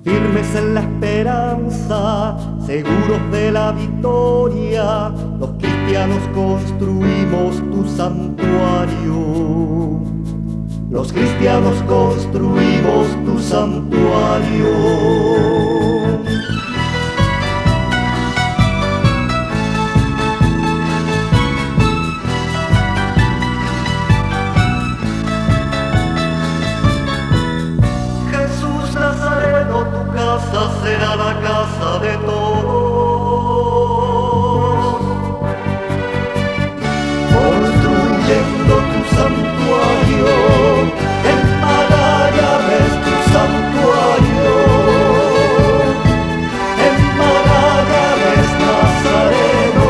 Firmes en la esperanza, seguros de la victoria, los cristianos construimos tu santuario. Los cristianos construimos tu santuario. Será la casa de todos, construyendo tu santuario, en Magallanes tu santuario, en Magallanes Nazareno.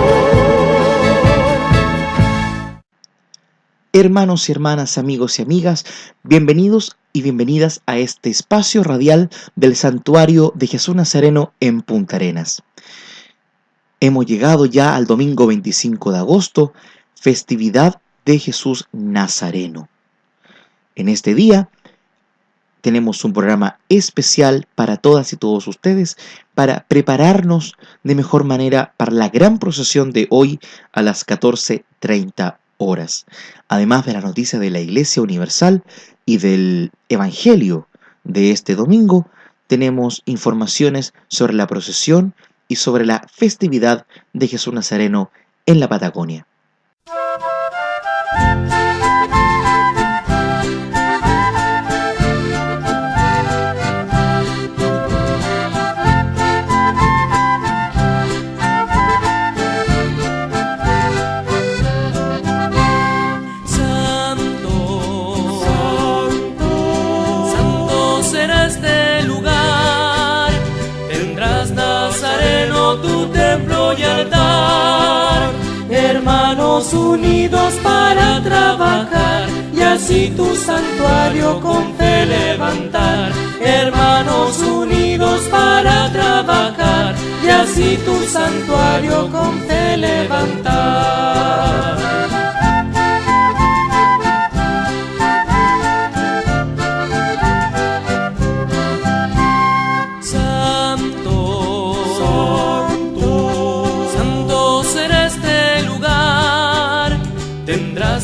Hermanos y hermanas, amigos y amigas, bienvenidos y bienvenidas a este espacio radial del Santuario de Jesús Nazareno en Punta Arenas. Hemos llegado ya al domingo 25 de agosto, festividad de Jesús Nazareno. En este día tenemos un programa especial para todas y todos ustedes para prepararnos de mejor manera para la gran procesión de hoy a las 14:30 horas. Además de la noticia de la Iglesia Universal y del Evangelio de este domingo, tenemos informaciones sobre la procesión y sobre la festividad de Jesús Nazareno en la Patagonia. Y altar, hermanos unidos para trabajar y así tu santuario con fe levantar. Hermanos unidos para trabajar y así tu santuario con fe levantar.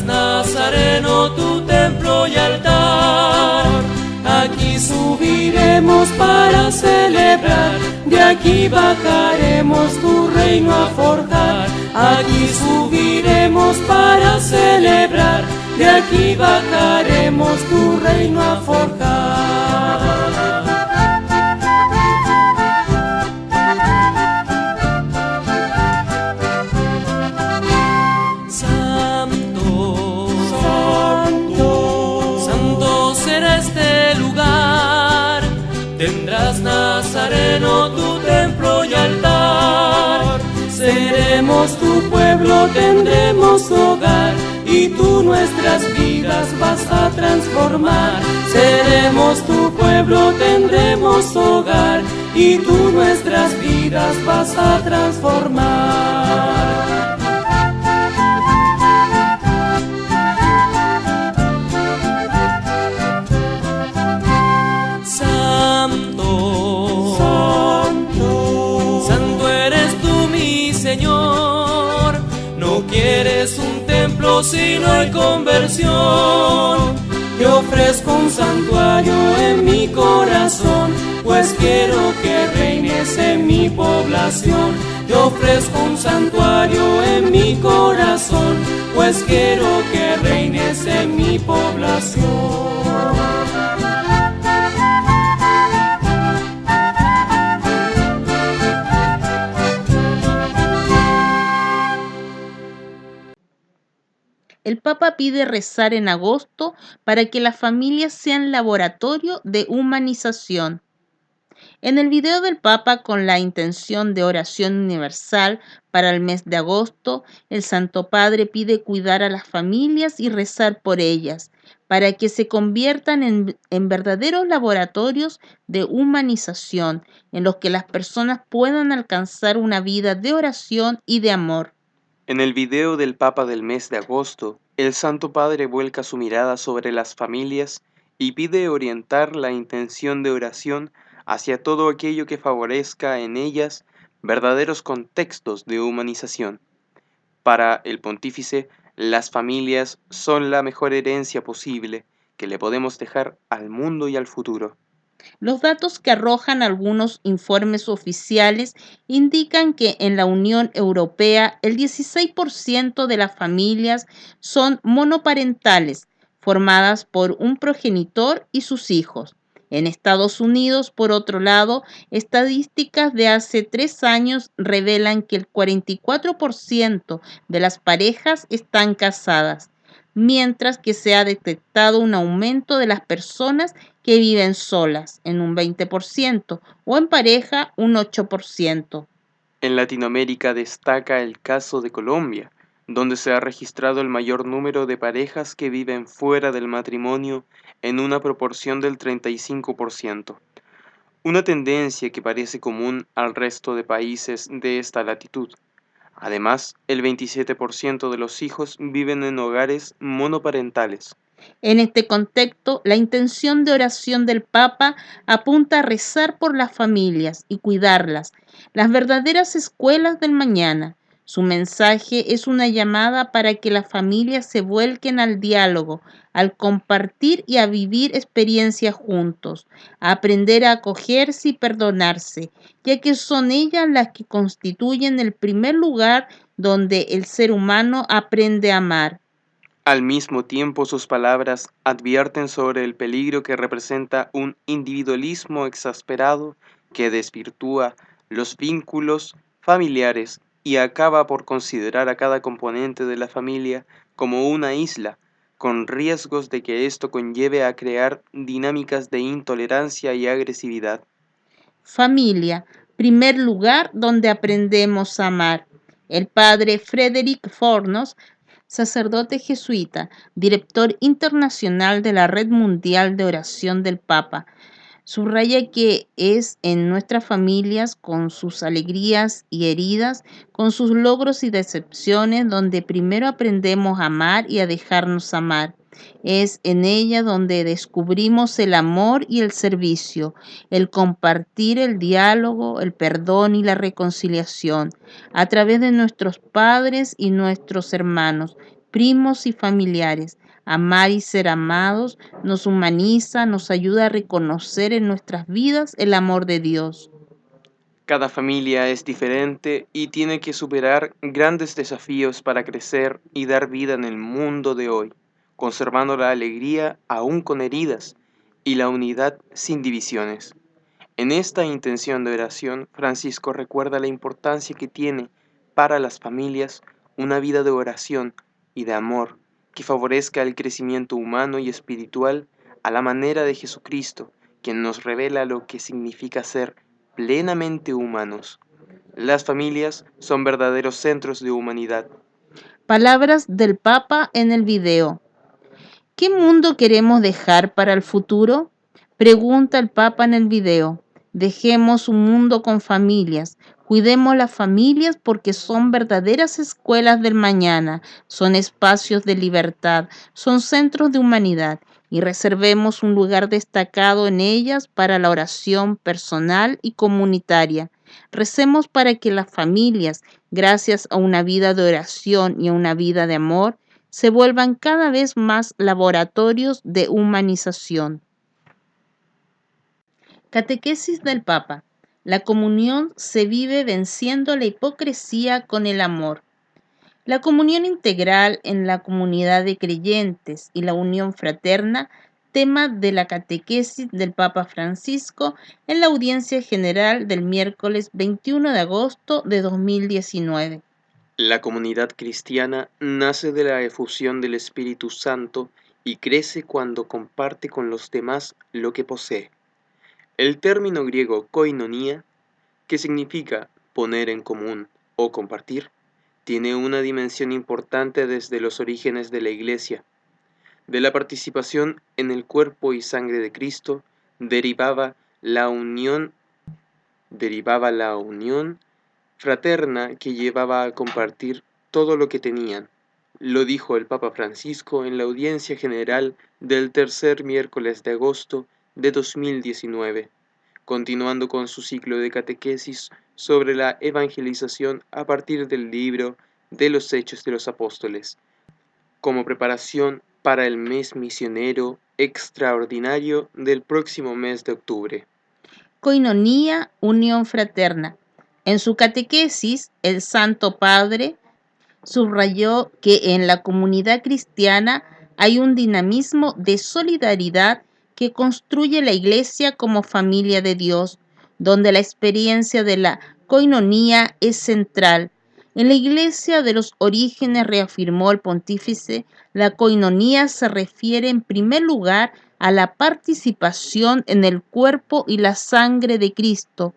Nazareno, tu templo y altar. Aquí subiremos para celebrar, de aquí bajaremos tu reino a forjar. Aquí subiremos para celebrar, de aquí bajaremos tu reino a forjar. Nazareno, tu templo y altar. Seremos tu pueblo, tendremos hogar y tú nuestras vidas vas a transformar. Seremos tu pueblo, tendremos hogar y tú nuestras vidas vas a transformar. Quieres un templo si no hay conversión. Te ofrezco un santuario en mi corazón, pues quiero que reines en mi población. Te ofrezco un santuario en mi corazón, pues quiero que reines en mi población. El Papa pide rezar en agosto para que las familias sean laboratorio de humanización. En el video del Papa con la intención de oración universal para el mes de agosto, el Santo Padre pide cuidar a las familias y rezar por ellas, para que se conviertan en verdaderos laboratorios de humanización, en los que las personas puedan alcanzar una vida de oración y de amor. En el video del Papa del mes de agosto, el Santo Padre vuelca su mirada sobre las familias y pide orientar la intención de oración hacia todo aquello que favorezca en ellas verdaderos contextos de humanización. Para el pontífice, las familias son la mejor herencia posible que le podemos dejar al mundo y al futuro. Los datos que arrojan algunos informes oficiales indican que en la Unión Europea el 16% de las familias son monoparentales, formadas por un progenitor y sus hijos. En Estados Unidos, por otro lado, estadísticas de hace 3 años revelan que el 44% de las parejas están casadas, mientras que se ha detectado un aumento de las personas que viven solas en un 20% o en pareja un 8%. En Latinoamérica destaca el caso de Colombia, donde se ha registrado el mayor número de parejas que viven fuera del matrimonio en una proporción del 35%, una tendencia que parece común al resto de países de esta latitud. Además, el 27% de los hijos viven en hogares monoparentales. En este contexto, la intención de oración del Papa apunta a rezar por las familias y cuidarlas, las verdaderas escuelas del mañana. Su mensaje es una llamada para que las familias se vuelquen al diálogo, al compartir y a vivir experiencias juntos, a aprender a acogerse y perdonarse, ya que son ellas las que constituyen el primer lugar donde el ser humano aprende a amar. Al mismo tiempo, sus palabras advierten sobre el peligro que representa un individualismo exasperado que desvirtúa los vínculos familiares y acaba por considerar a cada componente de la familia como una isla, con riesgos de que esto conlleve a crear dinámicas de intolerancia y agresividad. Familia, primer lugar donde aprendemos a amar. El padre Frederick Fornos, sacerdote jesuita, director internacional de la Red Mundial de Oración del Papa, subraya que es en nuestras familias, con sus alegrías y heridas, con sus logros y decepciones, donde primero aprendemos a amar y a dejarnos amar. Es en ella donde descubrimos el amor y el servicio, el compartir el diálogo, el perdón y la reconciliación, a través de nuestros padres y nuestros hermanos, primos y familiares. Amar y ser amados nos humaniza, nos ayuda a reconocer en nuestras vidas el amor de Dios. Cada familia es diferente y tiene que superar grandes desafíos para crecer y dar vida en el mundo de hoy, conservando la alegría aún con heridas y la unidad sin divisiones. En esta intención de oración, Francisco recuerda la importancia que tiene para las familias una vida de oración y de amor que favorezca el crecimiento humano y espiritual a la manera de Jesucristo, quien nos revela lo que significa ser plenamente humanos. Las familias son verdaderos centros de humanidad. Palabras del Papa en el video. ¿Qué mundo queremos dejar para el futuro? Pregunta el Papa en el video. Dejemos un mundo con familias. Cuidemos las familias porque son verdaderas escuelas del mañana, son espacios de libertad, son centros de humanidad y reservemos un lugar destacado en ellas para la oración personal y comunitaria. Recemos para que las familias, gracias a una vida de oración y a una vida de amor, se vuelvan cada vez más laboratorios de humanización. Catequesis del Papa. La comunión se vive venciendo la hipocresía con el amor. La comunión integral en la comunidad de creyentes y la unión fraterna, tema de la catequesis del Papa Francisco en la audiencia general del miércoles 21 de agosto de 2019. La comunidad cristiana nace de la efusión del Espíritu Santo y crece cuando comparte con los demás lo que posee. El término griego koinonia, que significa poner en común o compartir, tiene una dimensión importante desde los orígenes de la Iglesia. De la participación en el cuerpo y sangre de Cristo derivaba la unión fraterna que llevaba a compartir todo lo que tenían. Lo dijo el Papa Francisco en la audiencia general del tercer miércoles de agosto de 2019, continuando con su ciclo de catequesis sobre la evangelización a partir del libro de los Hechos de los Apóstoles, como preparación para el mes misionero extraordinario del próximo mes de octubre. Coinonía, unión fraterna. En su catequesis, el Santo Padre subrayó que en la comunidad cristiana hay un dinamismo de solidaridad que construye la Iglesia como familia de Dios, donde la experiencia de la coinonía es central. En la Iglesia de los orígenes, reafirmó el pontífice, la coinonía se refiere en primer lugar a la participación en el cuerpo y la sangre de Cristo.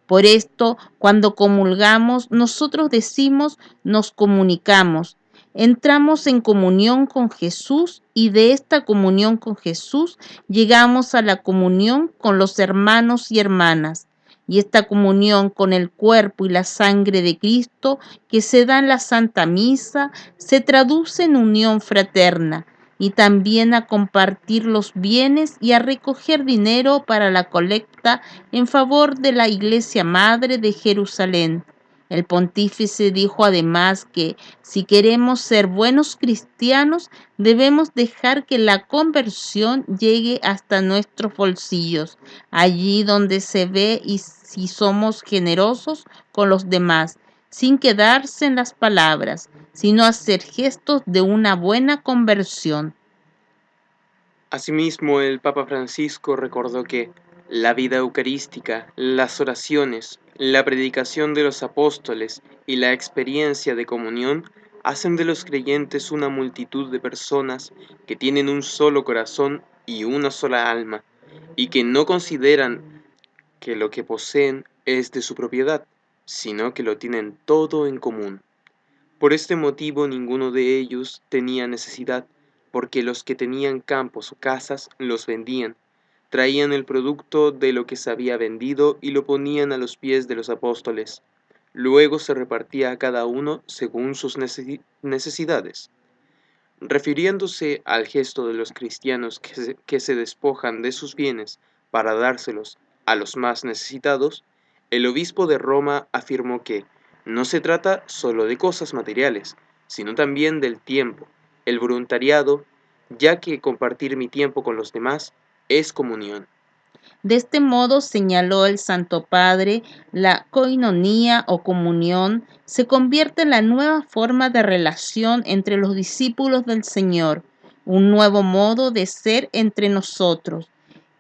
Por esto, cuando comulgamos, nosotros decimos, nos comunicamos, entramos en comunión con Jesús y de esta comunión con Jesús llegamos a la comunión con los hermanos y hermanas. Y esta comunión con el cuerpo y la sangre de Cristo que se da en la Santa Misa se traduce en unión fraterna y también a compartir los bienes y a recoger dinero para la colecta en favor de la Iglesia Madre de Jerusalén. El pontífice dijo además que si queremos ser buenos cristianos, debemos dejar que la conversión llegue hasta nuestros bolsillos, allí donde se ve, y si somos generosos con los demás, sin quedarse en las palabras, sino hacer gestos de una buena conversión. Asimismo, el Papa Francisco recordó que la vida eucarística, las oraciones, la predicación de los apóstoles y la experiencia de comunión hacen de los creyentes una multitud de personas que tienen un solo corazón y una sola alma, y que no consideran que lo que poseen es de su propiedad, sino que lo tienen todo en común. Por este motivo ninguno de ellos tenía necesidad, porque los que tenían campos o casas los vendían, traían el producto de lo que se había vendido y lo ponían a los pies de los apóstoles. Luego se repartía a cada uno según sus necesidades. Refiriéndose al gesto de los cristianos que se despojan de sus bienes para dárselos a los más necesitados, el obispo de Roma afirmó que no se trata solo de cosas materiales, sino también del tiempo, el voluntariado, ya que compartir mi tiempo con los demás es comunión. De este modo, señaló el Santo Padre, la coinonía o comunión se convierte en la nueva forma de relación entre los discípulos del Señor, un nuevo modo de ser entre nosotros.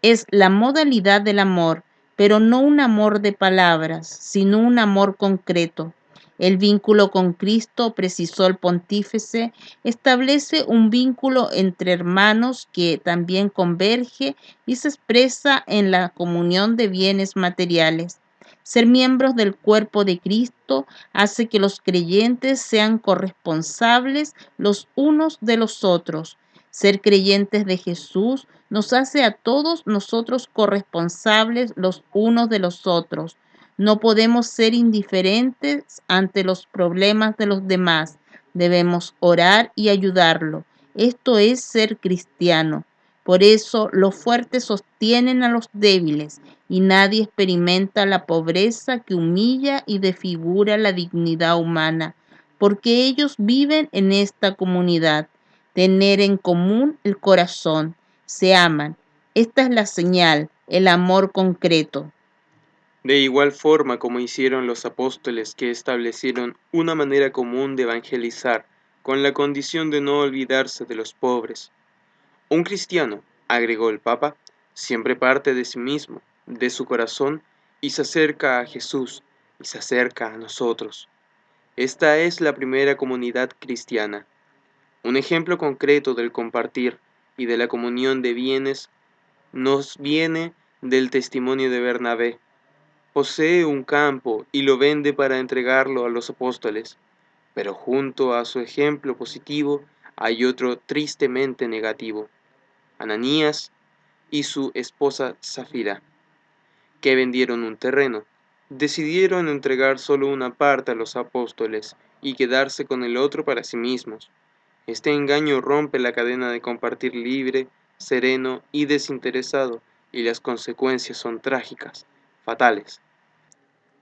Es la modalidad del amor, pero no un amor de palabras, sino un amor concreto. El vínculo con Cristo, precisó el pontífice, establece un vínculo entre hermanos que también converge y se expresa en la comunión de bienes materiales. Ser miembros del cuerpo de Cristo hace que los creyentes sean corresponsables los unos de los otros. Ser creyentes de Jesús nos hace a todos nosotros corresponsables los unos de los otros. No podemos ser indiferentes ante los problemas de los demás. Debemos orar y ayudarlo. Esto es ser cristiano. Por eso los fuertes sostienen a los débiles y nadie experimenta la pobreza que humilla y desfigura la dignidad humana, porque ellos viven en esta comunidad. Tener en común el corazón, se aman. Esta es la señal, el amor concreto. De igual forma como hicieron los apóstoles que establecieron una manera común de evangelizar, con la condición de no olvidarse de los pobres. Un cristiano, agregó el Papa, siempre parte de sí mismo, de su corazón, y se acerca a Jesús, y se acerca a nosotros. Esta es la primera comunidad cristiana. Un ejemplo concreto del compartir y de la comunión de bienes nos viene del testimonio de Bernabé. Posee un campo y lo vende para entregarlo a los apóstoles, pero junto a su ejemplo positivo hay otro tristemente negativo. Ananías y su esposa Zafira, que vendieron un terreno, decidieron entregar solo una parte a los apóstoles y quedarse con el otro para sí mismos. Este engaño rompe la cadena de compartir libre, sereno y desinteresado, y las consecuencias son trágicas. fatales.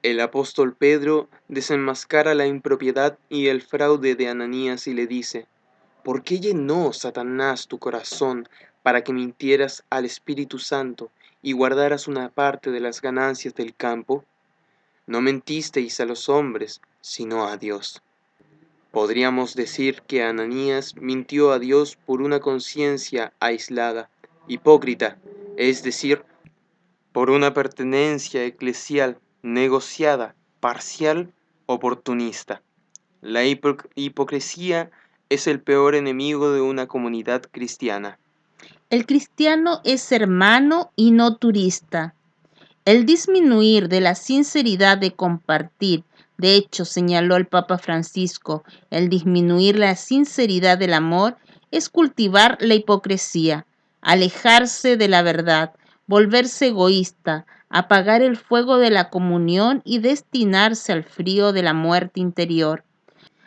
El apóstol Pedro desenmascara la impropiedad y el fraude de Ananías y le dice: ¿por qué llenó Satanás tu corazón para que mintieras al Espíritu Santo y guardaras una parte de las ganancias del campo? No mentisteis a los hombres, sino a Dios. Podríamos decir que Ananías mintió a Dios por una conciencia aislada, hipócrita, es decir, por una pertenencia eclesial negociada, parcial, oportunista. La hipocresía es el peor enemigo de una comunidad cristiana. El cristiano es hermano y no turista. El disminuir de la sinceridad de compartir, de hecho, señaló el Papa Francisco, el disminuir la sinceridad del amor es cultivar la hipocresía, alejarse de la verdad, volverse egoísta, apagar el fuego de la comunión y destinarse al frío de la muerte interior.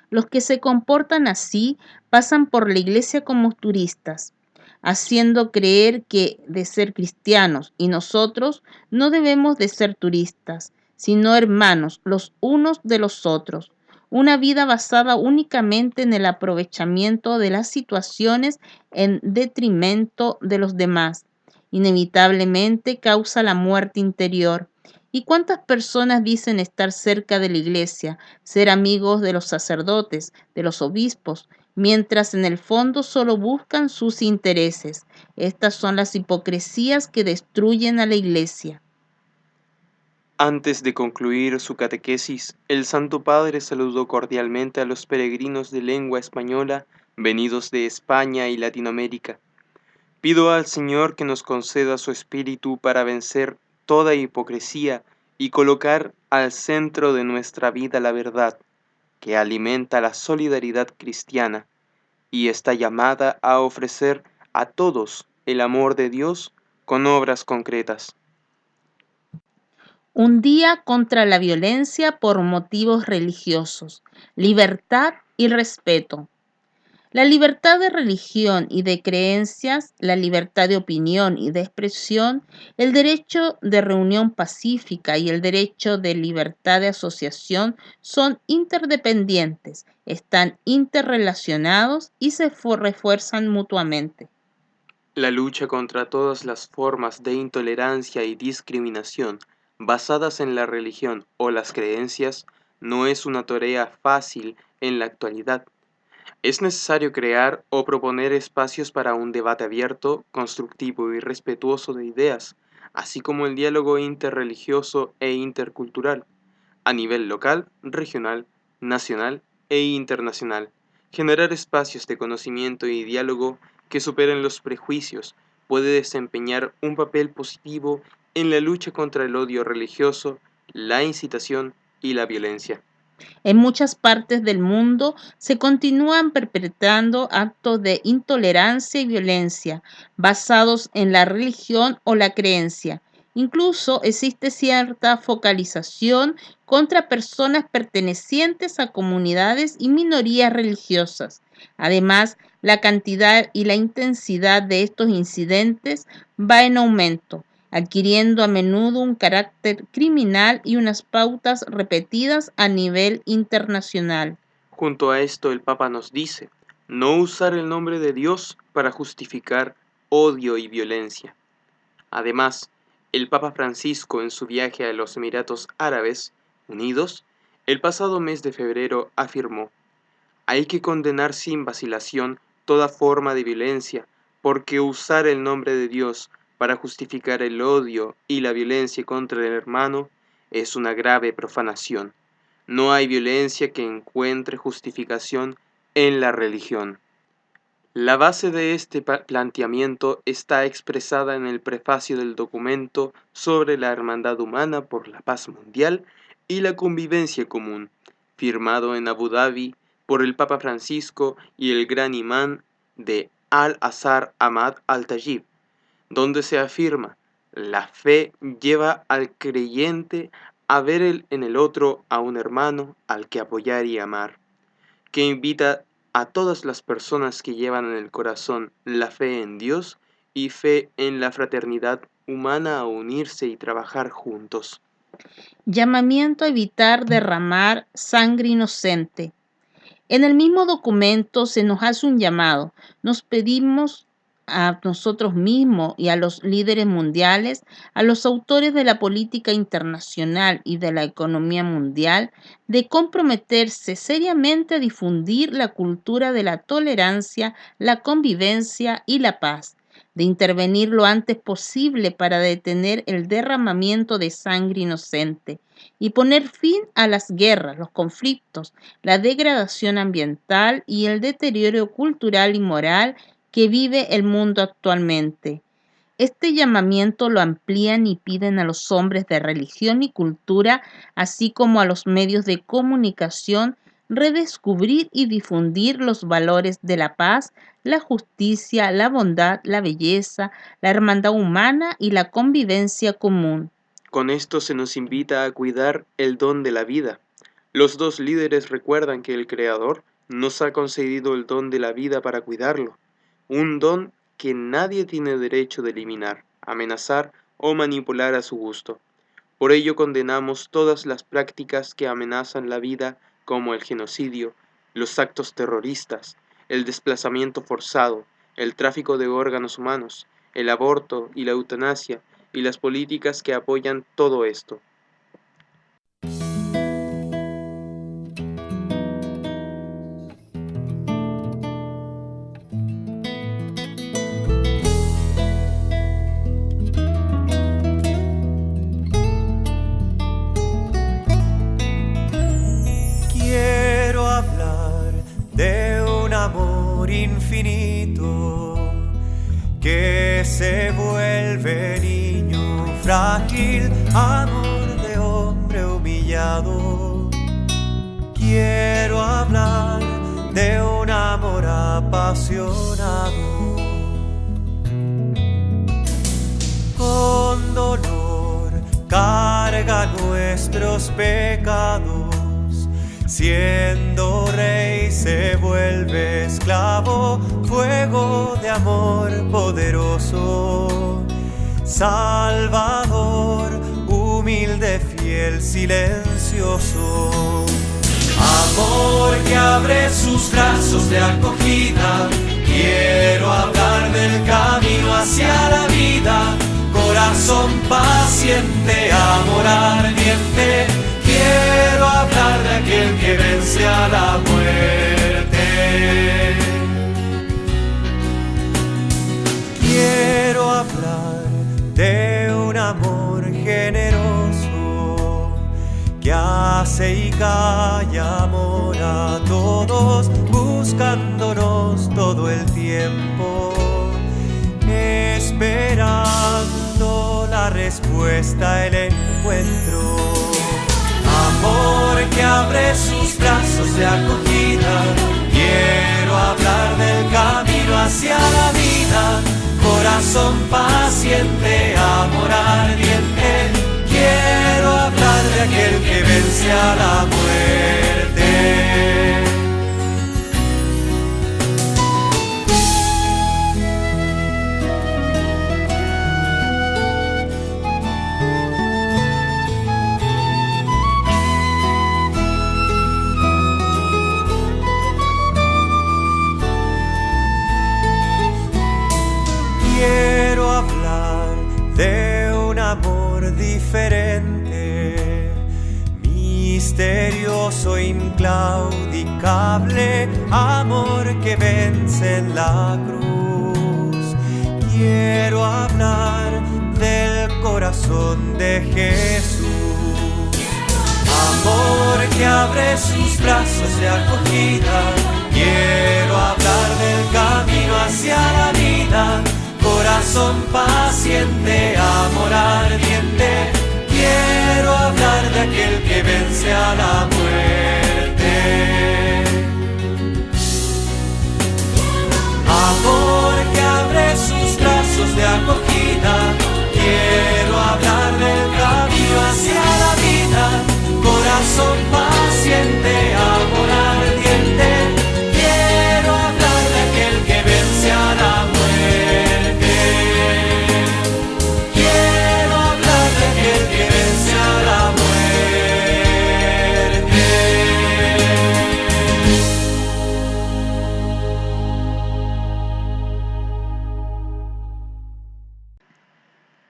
Los que se comportan así pasan por la iglesia como turistas, haciendo creer que de ser cristianos y nosotros no debemos de ser turistas, sino hermanos los unos de los otros. Una vida basada únicamente en el aprovechamiento de las situaciones en detrimento de los demás, inevitablemente causa la muerte interior. ¿Y cuántas personas dicen estar cerca de la iglesia, ser amigos de los sacerdotes, de los obispos, mientras en el fondo solo buscan sus intereses? Estas son las hipocresías que destruyen a la iglesia. Antes de concluir su catequesis, el Santo Padre saludó cordialmente a los peregrinos de lengua española venidos de España y Latinoamérica. Pido al Señor que nos conceda su espíritu para vencer toda hipocresía y colocar al centro de nuestra vida la verdad, que alimenta la solidaridad cristiana y está llamada a ofrecer a todos el amor de Dios con obras concretas. Un día contra la violencia por motivos religiosos, libertad y respeto. La libertad de religión y de creencias, la libertad de opinión y de expresión, el derecho de reunión pacífica y el derecho de libertad de asociación son interdependientes, están interrelacionados y se refuerzan mutuamente. La lucha contra todas las formas de intolerancia y discriminación basadas en la religión o las creencias no es una tarea fácil en la actualidad. Es necesario crear o proponer espacios para un debate abierto, constructivo y respetuoso de ideas, así como el diálogo interreligioso e intercultural, a nivel local, regional, nacional e internacional. Generar espacios de conocimiento y diálogo que superen los prejuicios puede desempeñar un papel positivo en la lucha contra el odio religioso, la incitación y la violencia. En muchas partes del mundo se continúan perpetrando actos de intolerancia y violencia basados en la religión o la creencia. Incluso existe cierta focalización contra personas pertenecientes a comunidades y minorías religiosas. Además, la cantidad y la intensidad de estos incidentes va en aumento, adquiriendo a menudo un carácter criminal y unas pautas repetidas a nivel internacional. Junto a esto, el Papa nos dice: no usar el nombre de Dios para justificar odio y violencia. Además, el Papa Francisco, en su viaje a los Emiratos Árabes Unidos, el pasado mes de febrero, afirmó: hay que condenar sin vacilación toda forma de violencia, porque usar el nombre de Dios para justificar el odio y la violencia contra el hermano es una grave profanación. No hay violencia que encuentre justificación en la religión. La base de este planteamiento está expresada en el prefacio del documento sobre la hermandad humana por la paz mundial y la convivencia común, firmado en Abu Dhabi por el Papa Francisco y el gran imán de Al-Azhar Ahmad al-Tayyib, donde se afirma: la fe lleva al creyente a ver en el otro a un hermano al que apoyar y amar, que invita a todas las personas que llevan en el corazón la fe en Dios y fe en la fraternidad humana a unirse y trabajar juntos. Llamamiento a evitar derramar sangre inocente. En el mismo documento se nos hace un llamado. Nos pedimos a nosotros mismos y a los líderes mundiales, a los autores de la política internacional y de la economía mundial, de comprometerse seriamente a difundir la cultura de la tolerancia, la convivencia y la paz, de intervenir lo antes posible para detener el derramamiento de sangre inocente y poner fin a las guerras, los conflictos, la degradación ambiental y el deterioro cultural y moral que vive el mundo actualmente. Este llamamiento lo amplían y piden a los hombres de religión y cultura, así como a los medios de comunicación, redescubrir y difundir los valores de la paz, la justicia, la bondad, la belleza, la hermandad humana y la convivencia común. Con esto se nos invita a cuidar el don de la vida. Los dos líderes recuerdan que el Creador nos ha concedido el don de la vida para cuidarlo, un don que nadie tiene derecho de eliminar, amenazar o manipular a su gusto. Por ello condenamos todas las prácticas que amenazan la vida, como el genocidio, los actos terroristas, el desplazamiento forzado, el tráfico de órganos humanos, el aborto y la eutanasia, y las políticas que apoyan todo esto. Quiero hablar de un amor infinito que se vuelve niño frágil, amor de hombre humillado. Quiero hablar de un amor apasionado. Con dolor carga nuestros pecados, siendo rey se vuelve esclavo, fuego de amor poderoso, Salvador, humilde, fiel, silencioso. Amor que abre sus brazos de acogida, quiero hablar del camino hacia la vida, corazón paciente, amor ardiente. Quiero hablar de aquel que vence a la muerte. Quiero hablar de un amor generoso que hace y calla amor a todos, buscándonos todo el tiempo, esperando la respuesta, el encuentro. Amor que abre sus brazos de acogida, quiero hablar del camino hacia la vida, corazón paciente, amor ardiente. Quiero hablar de aquel que vence a la muerte. Quiero hablar de un amor diferente, misterioso, inclaudicable, amor que vence en la cruz. Quiero hablar del corazón de Jesús, amor que abre sus brazos de acogida. Quiero hablar del camino hacia la vida, corazón paciente, amor ardiente. Quiero hablar de aquel que vence a la muerte. Amor que abre sus brazos de acogida. Quiero hablar del camino hacia la vida, corazón paciente, amor ardiente. Quiero hablar de aquel que vence a la muerte. Quiero hablar de aquel que vence a la muerte.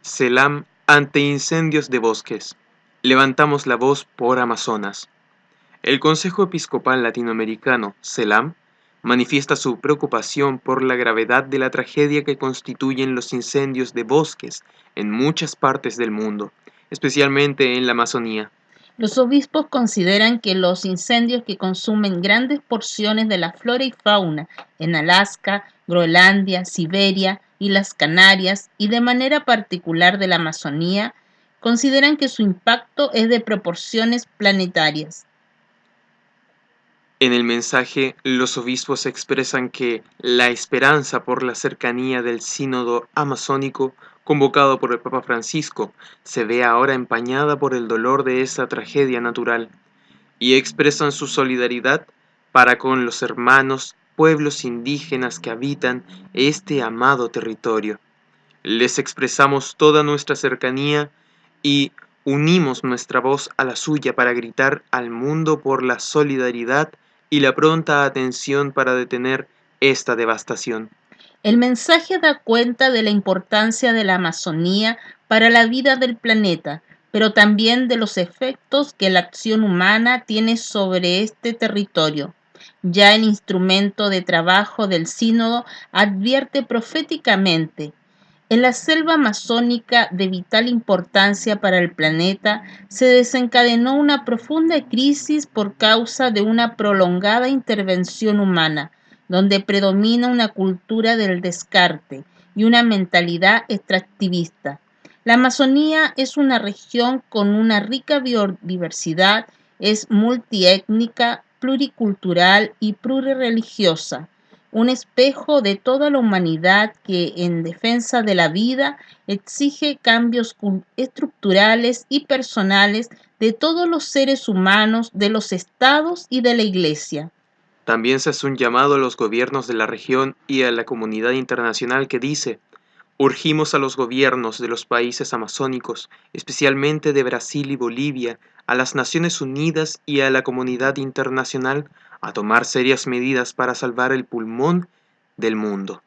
Selam ante incendios de bosques. Levantamos la voz por Amazonas. El Consejo Episcopal Latinoamericano, CELAM, manifiesta su preocupación por la gravedad de la tragedia que constituyen los incendios de bosques en muchas partes del mundo, especialmente en la Amazonía. Los obispos consideran que los incendios que consumen grandes porciones de la flora y fauna en Alaska, Groenlandia, Siberia y las Canarias, y de manera particular de la Amazonía, consideran que su impacto es de proporciones planetarias. En el mensaje, los obispos expresan que la esperanza por la cercanía del sínodo amazónico convocado por el Papa Francisco se ve ahora empañada por el dolor de esa tragedia natural y expresan su solidaridad para con los hermanos pueblos indígenas que habitan este amado territorio. Les expresamos toda nuestra cercanía y unimos nuestra voz a la suya para gritar al mundo por la solidaridad y la pronta atención para detener esta devastación. El mensaje da cuenta de la importancia de la Amazonía para la vida del planeta, pero también de los efectos que la acción humana tiene sobre este territorio. Ya el instrumento de trabajo del sínodo advierte proféticamente: en la selva amazónica, de vital importancia para el planeta, se desencadenó una profunda crisis por causa de una prolongada intervención humana, donde predomina una cultura del descarte y una mentalidad extractivista. La Amazonía es una región con una rica biodiversidad, es multiétnica, pluricultural y plurireligiosa, un espejo de toda la humanidad que, en defensa de la vida, exige cambios estructurales y personales de todos los seres humanos, de los estados y de la Iglesia. También se hace un llamado a los gobiernos de la región y a la comunidad internacional que dice: urgimos a los gobiernos de los países amazónicos, especialmente de Brasil y Bolivia, a las Naciones Unidas y a la comunidad internacional a tomar serias medidas para salvar el pulmón del mundo.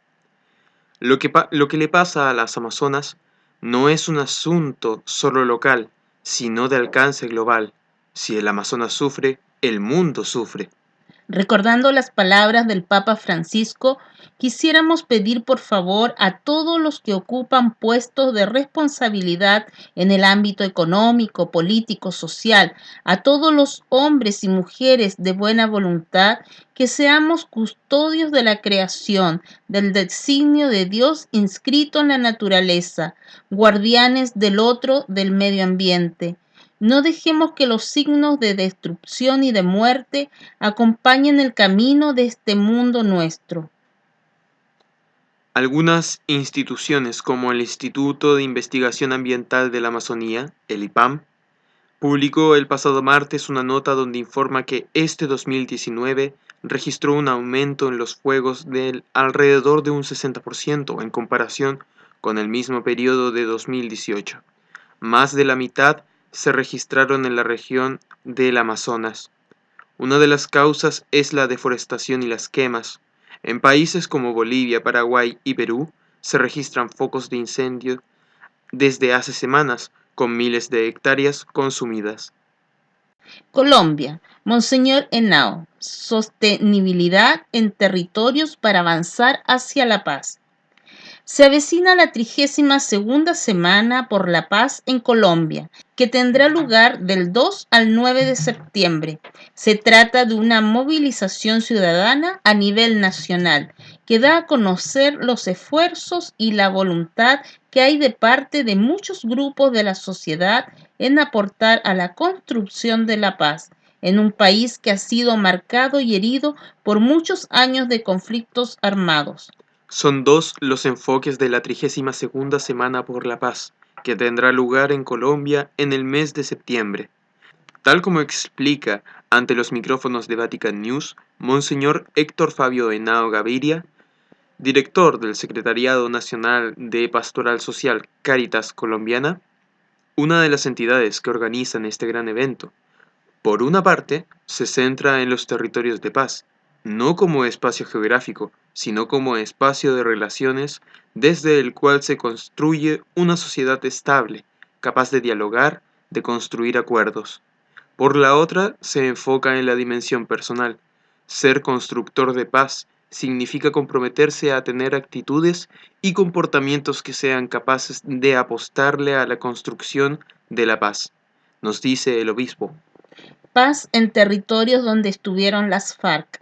Lo que le pasa a las Amazonas no es un asunto solo local, sino de alcance global. Si el Amazonas sufre, el mundo sufre. Recordando las palabras del Papa Francisco, quisiéramos pedir por favor a todos los que ocupan puestos de responsabilidad en el ámbito económico, político, social, a todos los hombres y mujeres de buena voluntad, que seamos custodios de la creación, del designio de Dios inscrito en la naturaleza, guardianes del otro, del medio ambiente. No dejemos que los signos de destrucción y de muerte acompañen el camino de este mundo nuestro. Algunas instituciones como el Instituto de Investigación Ambiental de la Amazonía, el IPAM, publicó el pasado martes una nota donde informa que este 2019 registró un aumento en los fuegos del alrededor de un 60% en comparación con el mismo periodo de 2018. Más de la mitad se registraron en la región del Amazonas. Una de las causas es la deforestación y las quemas. En países como Bolivia, Paraguay y Perú se registran focos de incendio desde hace semanas, con miles de hectáreas consumidas. Colombia, Monseñor Henao, sostenibilidad en territorios para avanzar hacia la paz. Se avecina la 32ª Semana por la Paz en Colombia, que tendrá lugar del 2 al 9 de septiembre. Se trata de una movilización ciudadana a nivel nacional que da a conocer los esfuerzos y la voluntad que hay de parte de muchos grupos de la sociedad en aportar a la construcción de la paz en un país que ha sido marcado y herido por muchos años de conflictos armados. Son dos los enfoques de la 32ª Semana por la Paz, que tendrá lugar en Colombia en el mes de septiembre. Tal como explica ante los micrófonos de Vatican News, Monseñor Héctor Fabio Henao Gaviria, director del Secretariado Nacional de Pastoral Social Cáritas Colombiana, una de las entidades que organizan este gran evento. Por una parte, se centra en los territorios de paz, no como espacio geográfico, sino como espacio de relaciones desde el cual se construye una sociedad estable, capaz de dialogar, de construir acuerdos. Por la otra, se enfoca en la dimensión personal. Ser constructor de paz significa comprometerse a tener actitudes y comportamientos que sean capaces de apostarle a la construcción de la paz, nos dice el obispo. Paz en territorios donde estuvieron las FARC.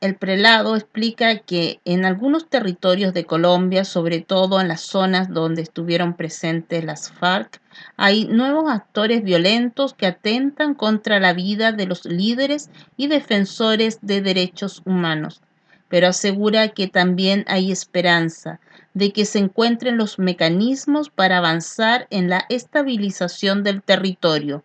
El prelado explica que en algunos territorios de Colombia, sobre todo en las zonas donde estuvieron presentes las FARC, hay nuevos actores violentos que atentan contra la vida de los líderes y defensores de derechos humanos, pero asegura que también hay esperanza de que se encuentren los mecanismos para avanzar en la estabilización del territorio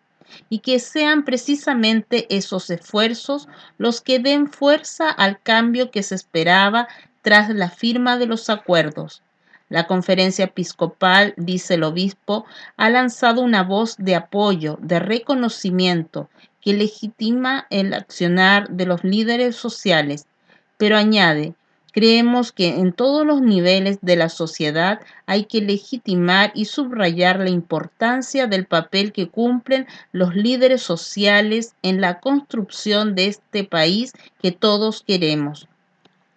y que sean precisamente esos esfuerzos los que den fuerza al cambio que se esperaba tras la firma de los acuerdos. La conferencia episcopal, dice el obispo, ha lanzado una voz de apoyo, de reconocimiento, que legitima el accionar de los líderes sociales, pero añade, creemos que en todos los niveles de la sociedad hay que legitimar y subrayar la importancia del papel que cumplen los líderes sociales en la construcción de este país que todos queremos.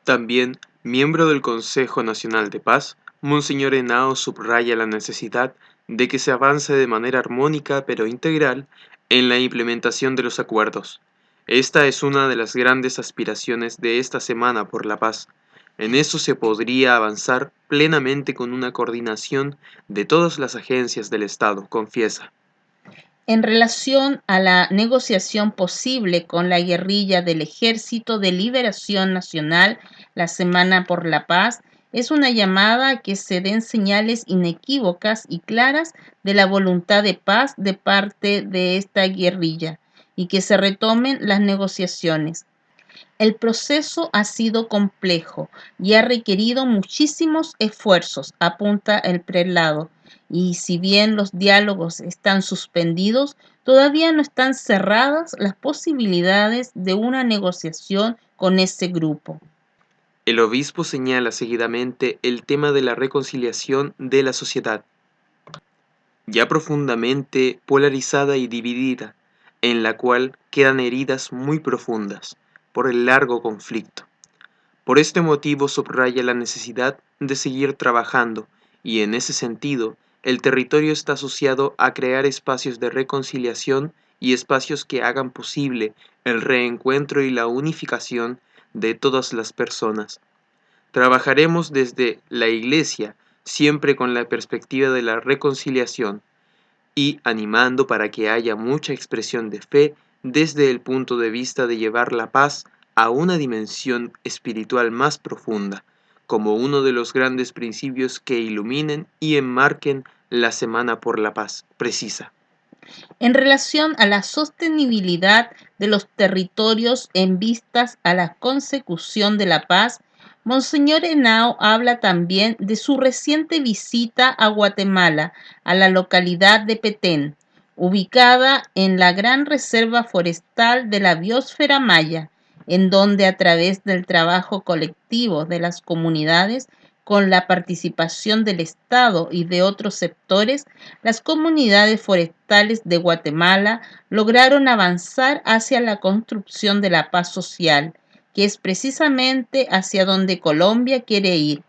También, miembro del Consejo Nacional de Paz, Monseñor Henao subraya la necesidad de que se avance de manera armónica pero integral en la implementación de los acuerdos. Esta es una de las grandes aspiraciones de esta Semana por la Paz. En eso se podría avanzar plenamente con una coordinación de todas las agencias del Estado, confiesa. En relación a la negociación posible con la guerrilla del Ejército de Liberación Nacional, la Semana por la Paz es una llamada a que se den señales inequívocas y claras de la voluntad de paz de parte de esta guerrilla y que se retomen las negociaciones. El proceso ha sido complejo y ha requerido muchísimos esfuerzos, apunta el prelado, y si bien los diálogos están suspendidos, todavía no están cerradas las posibilidades de una negociación con ese grupo. El obispo señala seguidamente el tema de la reconciliación de la sociedad, ya profundamente polarizada y dividida, en la cual quedan heridas muy profundas por el largo conflicto. Por este motivo subraya la necesidad de seguir trabajando y en ese sentido el territorio está asociado a crear espacios de reconciliación y espacios que hagan posible el reencuentro y la unificación de todas las personas. Trabajaremos desde la Iglesia siempre con la perspectiva de la reconciliación y animando para que haya mucha expresión de fe desde el punto de vista de llevar la paz a una dimensión espiritual más profunda, como uno de los grandes principios que iluminen y enmarquen la Semana por la Paz, precisa. En relación a la sostenibilidad de los territorios en vistas a la consecución de la paz, Monseñor Henao habla también de su reciente visita a Guatemala, a la localidad de Petén, ubicada en la gran reserva forestal de la biosfera maya, en donde a través del trabajo colectivo de las comunidades, con la participación del Estado y de otros sectores, las comunidades forestales de Guatemala lograron avanzar hacia la construcción de la paz social, que es precisamente hacia donde Colombia quiere ir.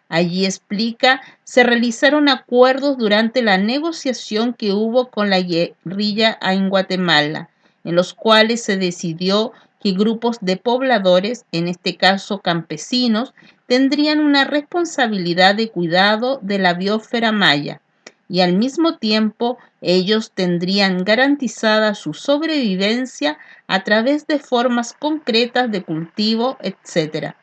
Allí explica, se realizaron acuerdos durante la negociación que hubo con la guerrilla en Guatemala, en los cuales se decidió que grupos de pobladores, en este caso campesinos, tendrían una responsabilidad de cuidado de la biosfera maya y al mismo tiempo ellos tendrían garantizada su sobrevivencia a través de formas concretas de cultivo, etc.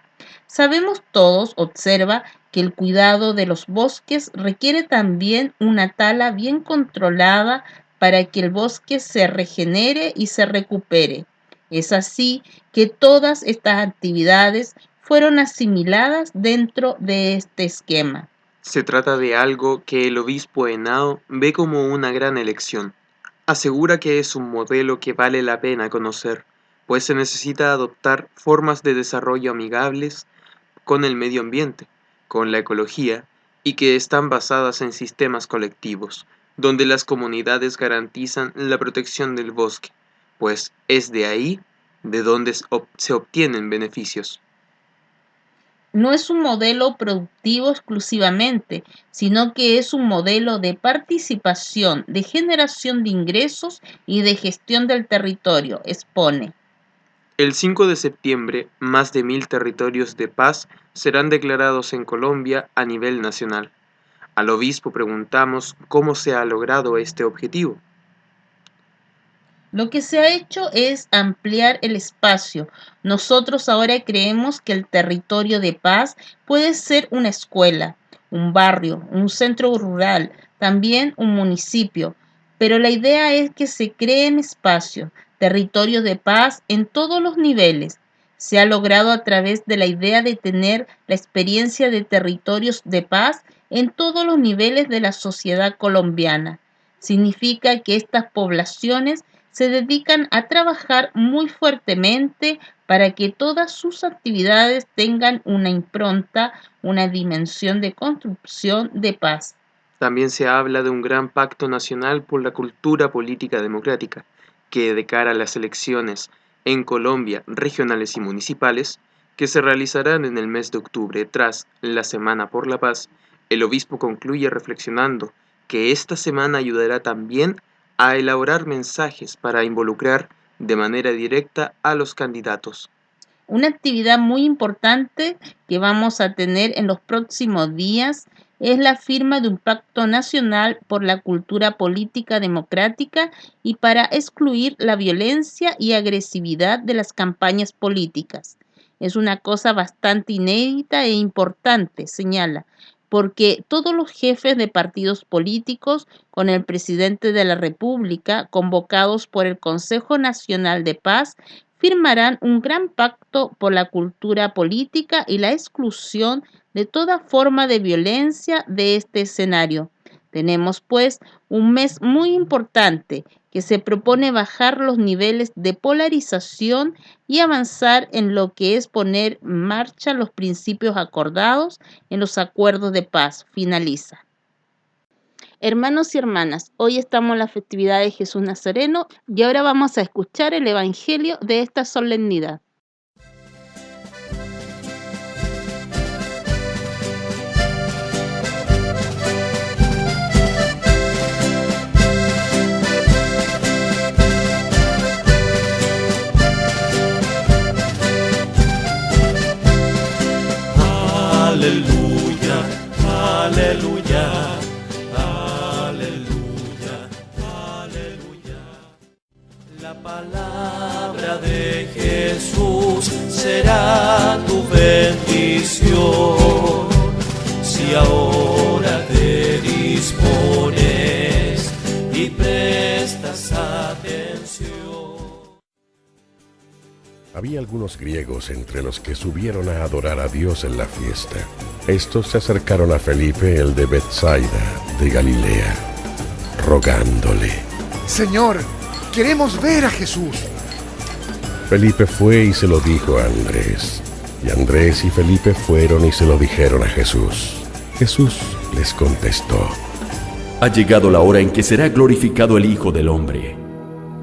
Sabemos todos, observa, que el cuidado de los bosques requiere también una tala bien controlada para que el bosque se regenere y se recupere. Es así que todas estas actividades fueron asimiladas dentro de este esquema. Se trata de algo que el obispo Henao ve como una gran elección. Asegura que es un modelo que vale la pena conocer, pues se necesita adoptar formas de desarrollo amigables con el medio ambiente, con la ecología, y que están basadas en sistemas colectivos, donde las comunidades garantizan la protección del bosque, pues es de ahí de donde se obtienen beneficios. No es un modelo productivo exclusivamente, sino que es un modelo de participación, de generación de ingresos y de gestión del territorio, expone. El 5 de septiembre, más de 1000 territorios de paz serán declarados en Colombia a nivel nacional. Al obispo preguntamos cómo se ha logrado este objetivo. Lo que se ha hecho es ampliar el espacio. Nosotros ahora creemos que el territorio de paz puede ser una escuela, un barrio, un centro rural, también un municipio. Pero la idea es que se creen espacios, territorios de paz en todos los niveles. Se ha logrado a través de la idea de tener la experiencia de territorios de paz en todos los niveles de la sociedad colombiana. Significa que estas poblaciones se dedican a trabajar muy fuertemente para que todas sus actividades tengan una impronta, una dimensión de construcción de paz. También se habla de un gran pacto nacional por la cultura política democrática, que de cara a las elecciones en Colombia, regionales y municipales, que se realizarán en el mes de octubre tras la Semana por la Paz, el obispo concluye reflexionando que esta semana ayudará también a elaborar mensajes para involucrar de manera directa a los candidatos. Una actividad muy importante que vamos a tener en los próximos días es la firma de un pacto nacional por la cultura política democrática y para excluir la violencia y agresividad de las campañas políticas. Es una cosa bastante inédita e importante, señala, porque todos los jefes de partidos políticos, con el presidente de la República, convocados por el Consejo Nacional de Paz, firmarán un gran pacto por la cultura política y la exclusión de toda forma de violencia de este escenario. Tenemos pues un mes muy importante que se propone bajar los niveles de polarización y avanzar en lo que es poner en marcha los principios acordados en los acuerdos de paz. Finaliza. Hermanos y hermanas, hoy estamos en la festividad de Jesús Nazareno y ahora vamos a escuchar el Evangelio de esta solemnidad. Aleluya, aleluya, aleluya, aleluya. La palabra de Jesús será tu bendición. Si ahora te dispones y prestas atención. Había algunos griegos entre los que subieron a adorar a Dios en la fiesta. Estos se acercaron a Felipe, el de Betsaida, de Galilea, rogándole: Señor, queremos ver a Jesús. Felipe fue y se lo dijo a Andrés. Y Andrés y Felipe fueron y se lo dijeron a Jesús. Jesús les contestó: Ha llegado la hora en que será glorificado el Hijo del Hombre.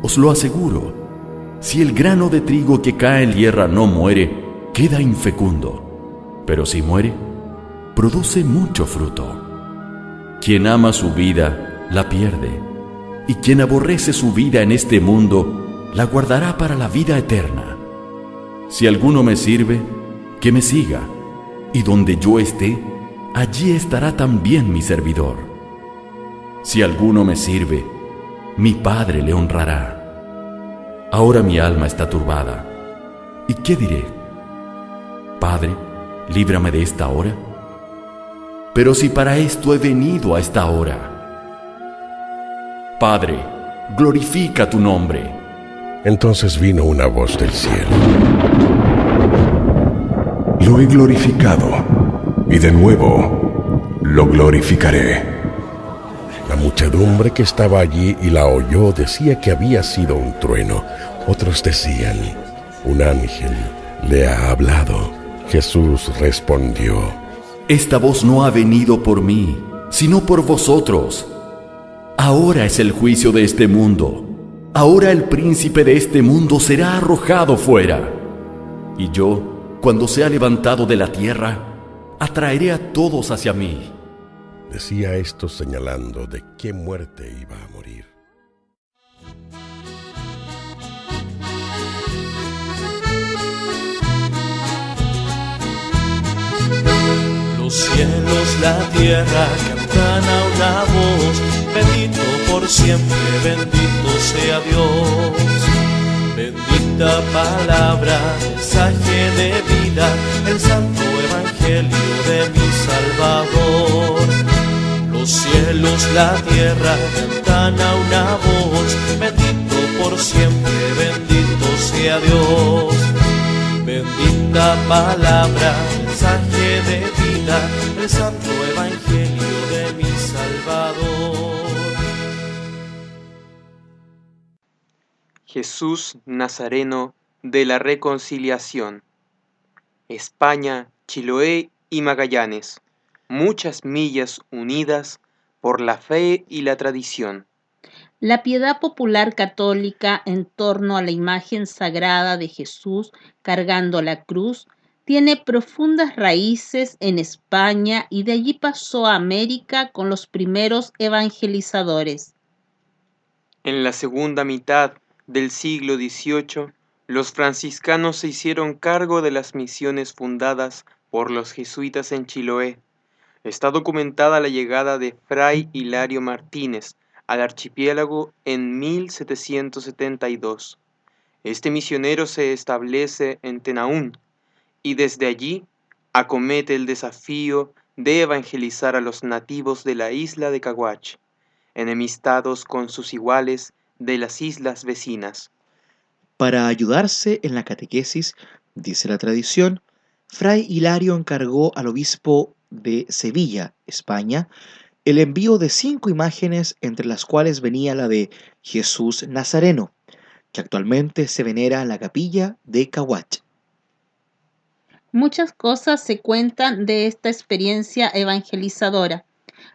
Os lo aseguro. Si el grano de trigo que cae en tierra no muere, queda infecundo, pero si muere, produce mucho fruto. Quien ama su vida, la pierde, y quien aborrece su vida en este mundo, la guardará para la vida eterna. Si alguno me sirve, que me siga, y donde yo esté, allí estará también mi servidor. Si alguno me sirve, mi Padre le honrará. Ahora mi alma está turbada. ¿Y qué diré? Padre, líbrame de esta hora. Pero si para esto he venido a esta hora. Padre, glorifica tu nombre. Entonces vino una voz del cielo: Lo he glorificado, y de nuevo lo glorificaré. La muchedumbre que estaba allí y la oyó decía que había sido un trueno. Otros decían: Un ángel le ha hablado. Jesús respondió: Esta voz no ha venido por mí, sino por vosotros. Ahora es el juicio de este mundo. Ahora el príncipe de este mundo será arrojado fuera. Y yo, cuando sea levantado de la tierra, atraeré a todos hacia mí. Decía esto señalando de qué muerte iba a morir. Los cielos, la tierra cantan a una voz: bendito por siempre, bendito sea Dios. Bendita palabra, mensaje de vida, el santo evangelio de mi Salvador. Los cielos, la tierra cantan a una voz: bendito por siempre, bendito sea Dios. Bendita palabra, mensaje de vida, el santo evangelio de mi Salvador. Jesús Nazareno de la Reconciliación. España, Chiloé y Magallanes, muchas millas unidas por la fe y la tradición. La piedad popular católica en torno a la imagen sagrada de Jesús cargando la cruz tiene profundas raíces en España y de allí pasó a América con los primeros evangelizadores. En la segunda mitad del siglo XVIII, los franciscanos se hicieron cargo de las misiones fundadas por los jesuitas en Chiloé. Está documentada la llegada de Fray Hilario Martínez al archipiélago en 1772. Este misionero se establece en Tenaún y desde allí acomete el desafío de evangelizar a los nativos de la isla de Caguach, enemistados con sus iguales de las islas vecinas. Para ayudarse en la catequesis, dice la tradición, Fray Hilario encargó al obispo de Sevilla, España, el envío de 5 imágenes, entre las cuales venía la de Jesús Nazareno, que actualmente se venera en la capilla de Caguach. Muchas cosas se cuentan de esta experiencia evangelizadora.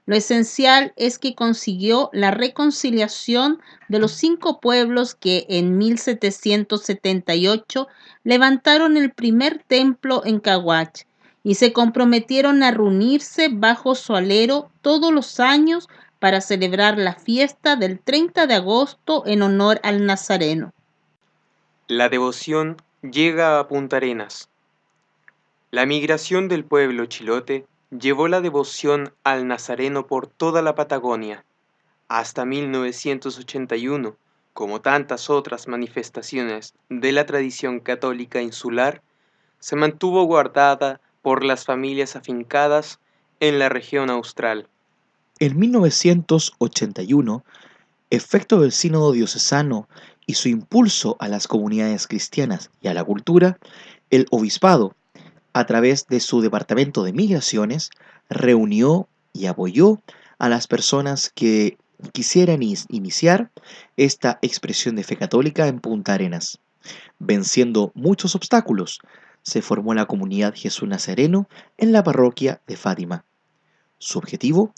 Lo esencial es que consiguió la reconciliación de los 5 pueblos que en 1778 levantaron el primer templo en Caguach y se comprometieron a reunirse bajo su alero todos los años para celebrar la fiesta del 30 de agosto en honor al Nazareno. La devoción llega a Punta Arenas. La migración del pueblo chilote llevó la devoción al Nazareno por toda la Patagonia. Hasta 1981, como tantas otras manifestaciones de la tradición católica insular, se mantuvo guardada por las familias afincadas en la región austral. En 1981, efecto del sínodo diocesano y su impulso a las comunidades cristianas y a la cultura, el obispado, a través de su departamento de migraciones, reunió y apoyó a las personas que quisieran iniciar esta expresión de fe católica en Punta Arenas. Venciendo muchos obstáculos, se formó la comunidad Jesús Nazareno en la parroquia de Fátima. Su objetivo: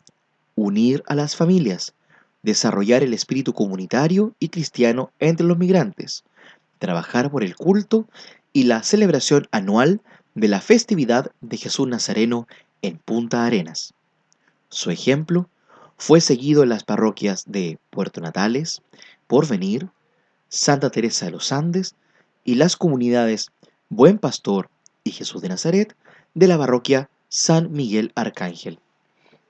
unir a las familias, desarrollar el espíritu comunitario y cristiano entre los migrantes, trabajar por el culto y la celebración anual de la festividad de Jesús Nazareno en Punta Arenas. Su ejemplo fue seguido en las parroquias de Puerto Natales, Porvenir, Santa Teresa de los Andes y las comunidades Buen Pastor y Jesús de Nazaret de la parroquia San Miguel Arcángel.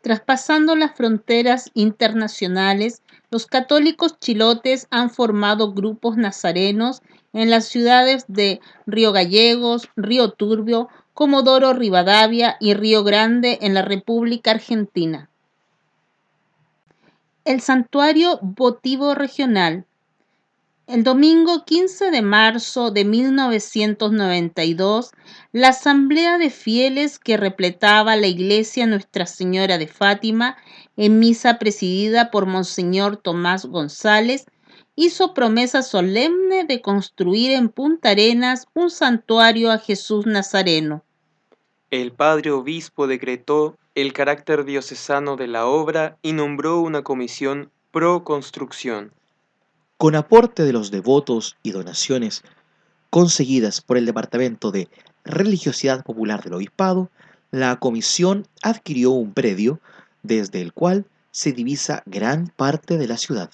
Traspasando las fronteras internacionales, los católicos chilotes han formado grupos nazarenos en las ciudades de Río Gallegos, Río Turbio, Comodoro Rivadavia y Río Grande en la República Argentina. El Santuario Votivo Regional. El domingo 15 de marzo de 1992, la asamblea de fieles que repletaba la iglesia Nuestra Señora de Fátima, en misa presidida por Monseñor Tomás González, hizo promesa solemne de construir en Punta Arenas un santuario a Jesús Nazareno. El padre obispo decretó el carácter diocesano de la obra y nombró una comisión pro construcción. Con aporte de los devotos y donaciones conseguidas por el Departamento de Religiosidad Popular del Obispado, la comisión adquirió un predio desde el cual se divisa gran parte de la ciudad.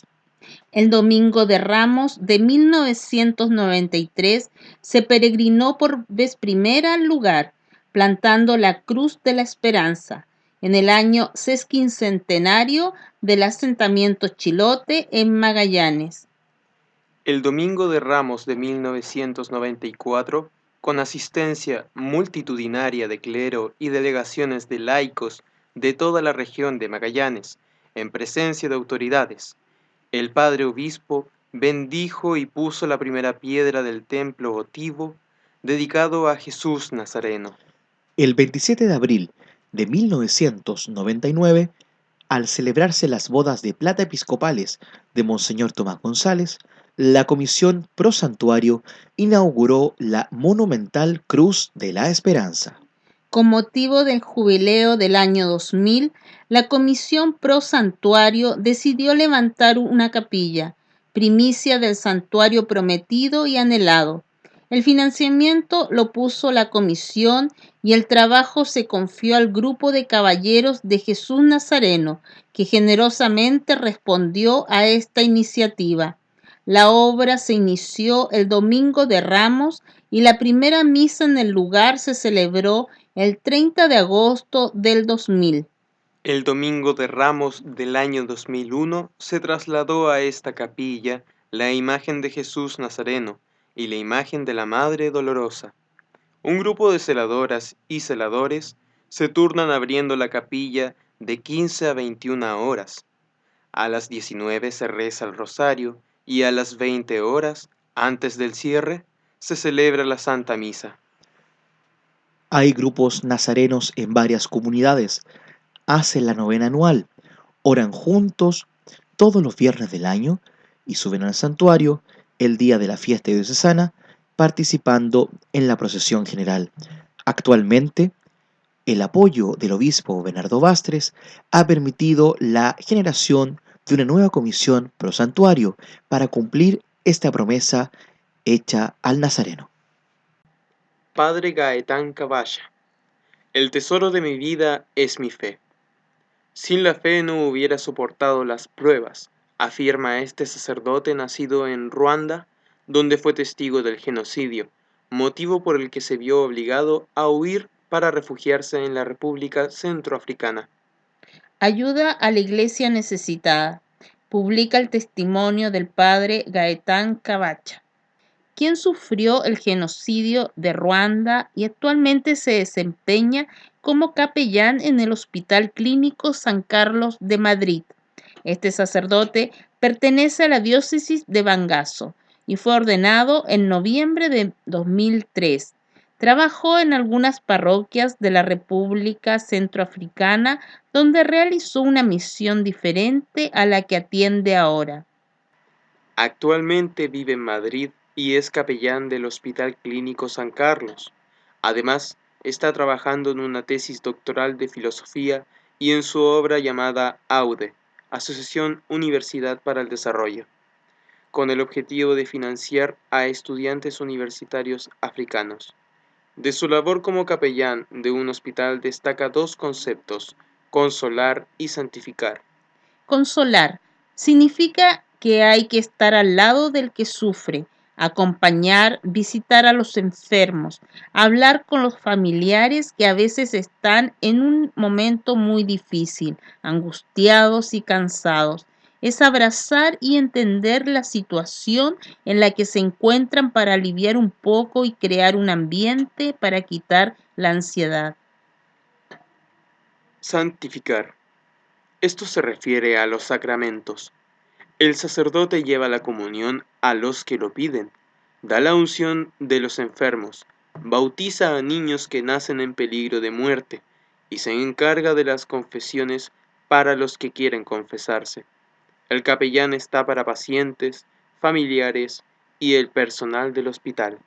El Domingo de Ramos de 1993 se peregrinó por vez primera al lugar, plantando la Cruz de la Esperanza, en el año sesquicentenario del asentamiento Chilote en Magallanes. El Domingo de Ramos de 1994, con asistencia multitudinaria de clero y delegaciones de laicos de toda la región de Magallanes, en presencia de autoridades, el padre obispo bendijo y puso la primera piedra del templo votivo dedicado a Jesús Nazareno. El 27 de abril de 1999, al celebrarse las bodas de plata episcopales de Monseñor Tomás González, la Comisión Pro Santuario inauguró la monumental Cruz de la Esperanza. Con motivo del jubileo del año 2000, la Comisión Pro Santuario decidió levantar una capilla, primicia del santuario prometido y anhelado. El financiamiento lo puso la comisión y el trabajo se confió al grupo de caballeros de Jesús Nazareno, que generosamente respondió a esta iniciativa. La obra se inició el Domingo de Ramos y la primera misa en el lugar se celebró el 30 de agosto del 2000. El Domingo de Ramos del año 2001 se trasladó a esta capilla la imagen de Jesús Nazareno y la imagen de la Madre Dolorosa. Un grupo de celadoras y celadores se turnan abriendo la capilla de 15 a 21 horas. A las 19 se reza el rosario y a las 20 horas, antes del cierre, se celebra la Santa Misa. Hay grupos nazarenos en varias comunidades. Hacen la novena anual, oran juntos todos los viernes del año y suben al santuario el día de la fiesta diocesana, participando en la procesión general. Actualmente, el apoyo del obispo Bernardo Bastres ha permitido la generación de una nueva comisión pro santuario para cumplir esta promesa hecha al Nazareno. Padre Gaetán Caballa, el tesoro de mi vida es mi fe. Sin la fe no hubiera soportado las pruebas, afirma este sacerdote nacido en Ruanda, donde fue testigo del genocidio, motivo por el que se vio obligado a huir para refugiarse en la República Centroafricana. Ayuda a la iglesia necesitada. Publica el testimonio del padre Gaetán Caballa, quien sufrió el genocidio de Ruanda y actualmente se desempeña como capellán en el Hospital Clínico San Carlos de Madrid. Este sacerdote pertenece a la diócesis de Bangazo y fue ordenado en noviembre de 2003. Trabajó en algunas parroquias de la República Centroafricana, donde realizó una misión diferente a la que atiende ahora. Actualmente vive en Madrid y es capellán del Hospital Clínico San Carlos. Además, está trabajando en una tesis doctoral de filosofía y en su obra llamada AUDE, Asociación Universidad para el Desarrollo, con el objetivo de financiar a estudiantes universitarios africanos. De su labor como capellán de un hospital destaca dos conceptos: consolar y santificar. Consolar significa que hay que estar al lado del que sufre, acompañar, visitar a los enfermos, hablar con los familiares que a veces están en un momento muy difícil, angustiados y cansados. Es abrazar y entender la situación en la que se encuentran para aliviar un poco y crear un ambiente para quitar la ansiedad. Santificar. Esto se refiere a los sacramentos. El sacerdote lleva la comunión a los que lo piden, da la unción de los enfermos, bautiza a niños que nacen en peligro de muerte y se encarga de las confesiones para los que quieren confesarse. El capellán está para pacientes, familiares y el personal del hospital.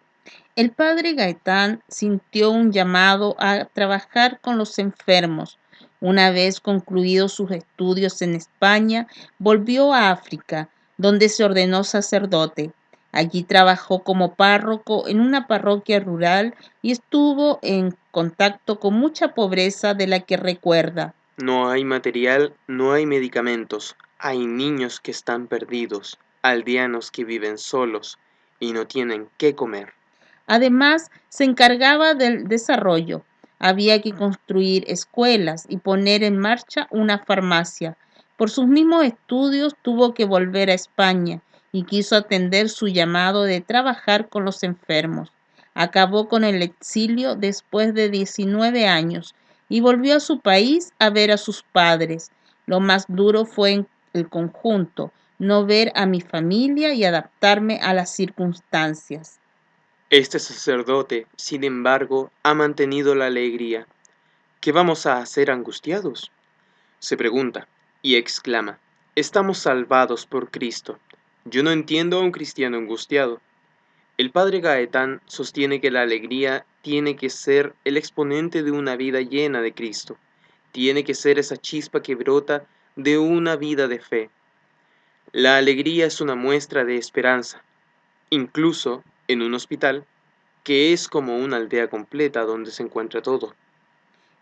El padre Gaetán sintió un llamado a trabajar con los enfermos. Una vez concluidos sus estudios en España, volvió a África, donde se ordenó sacerdote. Allí trabajó como párroco en una parroquia rural y estuvo en contacto con mucha pobreza de la que recuerda. No hay material, no hay medicamentos, hay niños que están perdidos, aldeanos que viven solos y no tienen qué comer. Además, se encargaba del desarrollo. Había que construir escuelas y poner en marcha una farmacia. Por sus mismos estudios tuvo que volver a España y quiso atender su llamado de trabajar con los enfermos. Acabó con el exilio después de 19 años y volvió a su país a ver a sus padres. Lo más duro fue en el conjunto, no ver a mi familia y adaptarme a las circunstancias. Este sacerdote, sin embargo, ha mantenido la alegría. ¿Qué vamos a hacer angustiados?, se pregunta y exclama: estamos salvados por Cristo. Yo no entiendo a un cristiano angustiado. El padre Gaetán sostiene que la alegría tiene que ser el exponente de una vida llena de Cristo. Tiene que ser esa chispa que brota de una vida de fe. La alegría es una muestra de esperanza, incluso en un hospital, que es como una aldea completa donde se encuentra todo.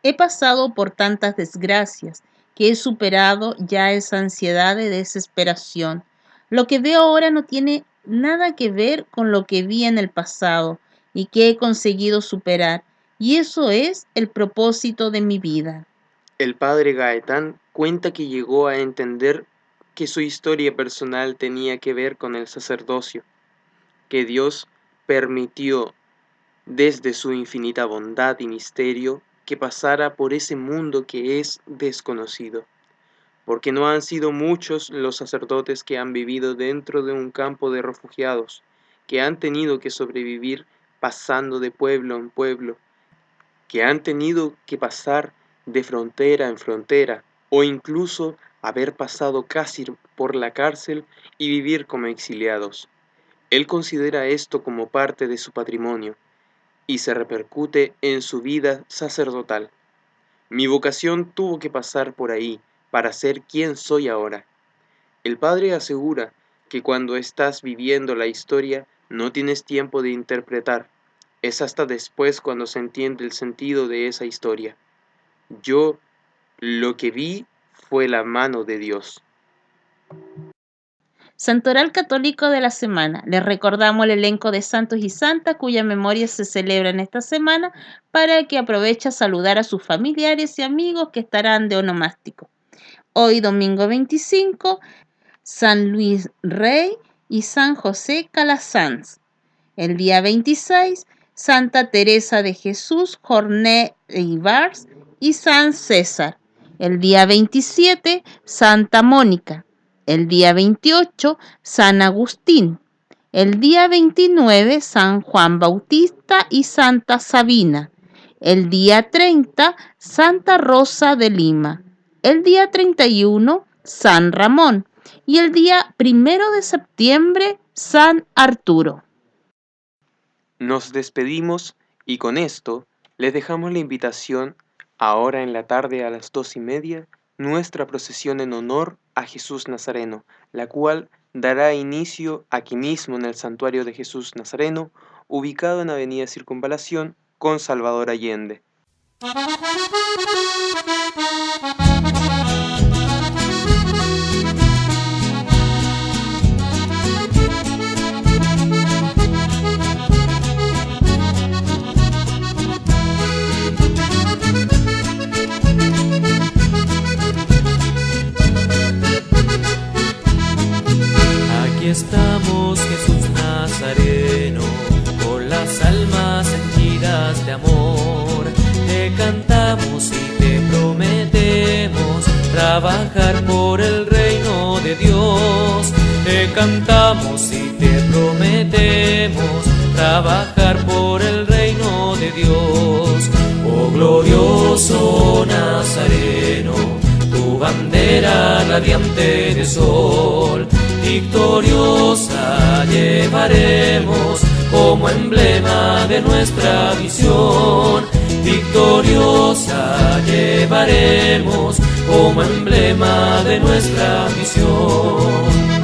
He pasado por tantas desgracias que he superado ya esa ansiedad de desesperación. Lo que veo ahora no tiene nada que ver con lo que vi en el pasado y que he conseguido superar, y eso es el propósito de mi vida. El padre Gaetán cuenta que llegó a entender que su historia personal tenía que ver con el sacerdocio, que Dios permitió desde su infinita bondad y misterio que pasara por ese mundo que es desconocido, porque no han sido muchos los sacerdotes que han vivido dentro de un campo de refugiados, que han tenido que sobrevivir pasando de pueblo en pueblo, que han tenido que pasar de frontera en frontera, o incluso haber pasado casi por la cárcel y vivir como exiliados. Él considera esto como parte de su patrimonio y se repercute en su vida sacerdotal. Mi vocación tuvo que pasar por ahí para ser quien soy ahora. El padre asegura que cuando estás viviendo la historia no tienes tiempo de interpretar. Es hasta después cuando se entiende el sentido de esa historia. Yo lo que vi fue la mano de Dios. Santoral Católico de la Semana. Les recordamos el elenco de santos y santas cuya memoria se celebra en esta semana para que aproveche a saludar a sus familiares y amigos que estarán de onomástico. Hoy, domingo 25, San Luis Rey y San José Calasanz. El día 26, Santa Teresa de Jesús, Jornet de Ibars y San César. El día 27, Santa Mónica. El día 28, San Agustín. El día 29, San Juan Bautista y Santa Sabina. El día 30, Santa Rosa de Lima. El día 31, San Ramón. Y el día 1 de septiembre, San Arturo. Nos despedimos y con esto les dejamos la invitación, ahora en la tarde a las 2:30, nuestra procesión en honor a Jesús Nazareno, la cual dará inicio aquí mismo en el Santuario de Jesús Nazareno, ubicado en Avenida Circunvalación con Salvador Allende. Aquí estamos, Jesús Nazareno, con las almas henchidas de amor. Te cantamos y te prometemos trabajar por el reino de Dios. Te cantamos y te prometemos trabajar por el reino de Dios. Oh glorioso Nazareno, tu bandera radiante de sol, victoriosa llevaremos como emblema de nuestra visión. Victoriosa llevaremos como emblema de nuestra visión.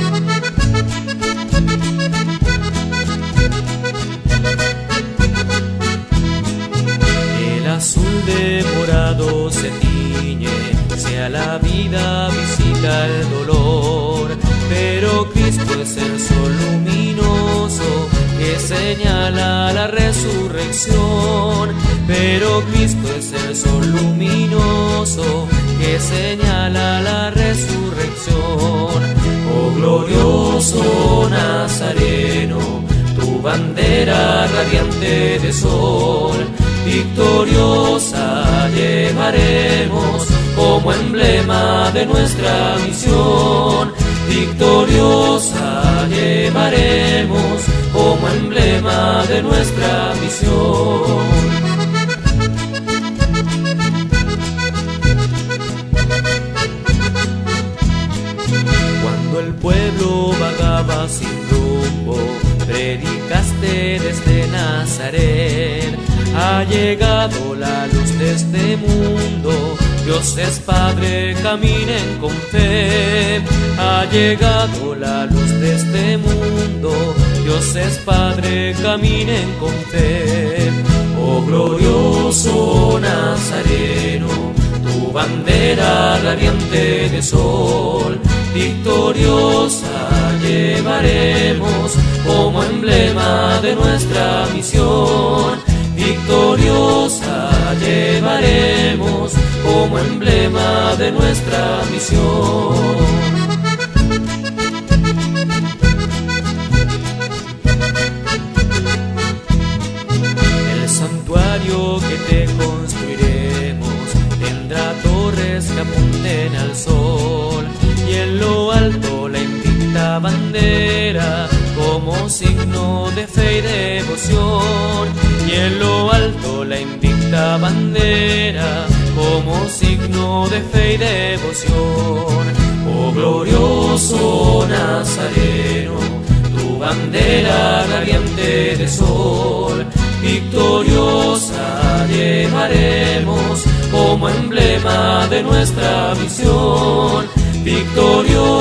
Azul de morado se tiñe, si a la vida visita el dolor, pero Cristo es el sol luminoso que señala la resurrección. Pero Cristo es el sol luminoso que señala la resurrección. Oh glorioso Nazareno, tu bandera radiante de sol, victoriosa llevaremos como emblema de nuestra misión. Victoriosa llevaremos como emblema de nuestra misión. Cuando el pueblo vagaba sin rumbo, predicaste desde Nazaret. Ha llegado la luz de este mundo, Dios es Padre, caminen con fe. Ha llegado la luz de este mundo, Dios es Padre, caminen con fe. Oh glorioso Nazareno, tu bandera radiante de sol, victoriosa llevaremos como emblema de nuestra misión. Victoriosa llevaremos como emblema de nuestra misión. El santuario que te construiremos tendrá torres que apunten al sol, y en lo alto la invicta bandera como signo de fe y devoción. Y en lo alto la invicta bandera como signo de fe y devoción. Oh glorioso Nazareno, tu bandera radiante de sol, victoriosa llevaremos como emblema de nuestra misión. Victoriosa